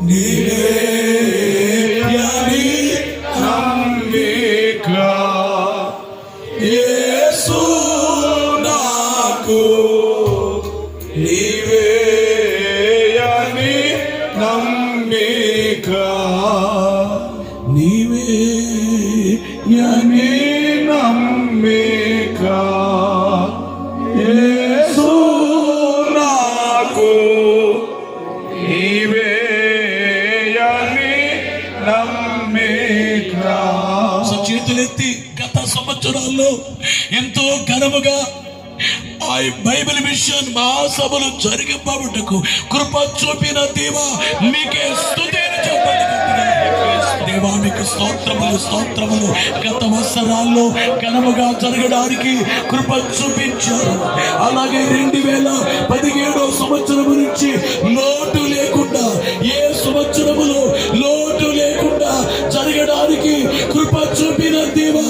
నీవే అని నమ్మిక యేసు నాకు నీవే అని నమ్మిక నీవే అని నమ్మిక యేసు నాకు నీవే అని నమ్మిక. చేతులెత్తి గత సంవత్సరాల్లో ఎంతో ఘనముగా ఆ బైబిల్ మిషన్ మహాసభలు జరిగింపబట్టుకు కృప చూపిన దేవా మీకే స్తుతి చెప్పండి. దేవా మీకు స్తోత్రములు స్తోత్రములు. గత సంవత్సరాల్లో ఘనముగా జరగడానికి కృప చూపించారు. అలాగే 2017 సంవత్సరం నుంచి లోటు లేకుండా, ఏ సంవత్సరములో లోటు లేకుండా జరగడానికి కృప చూపిన దేవా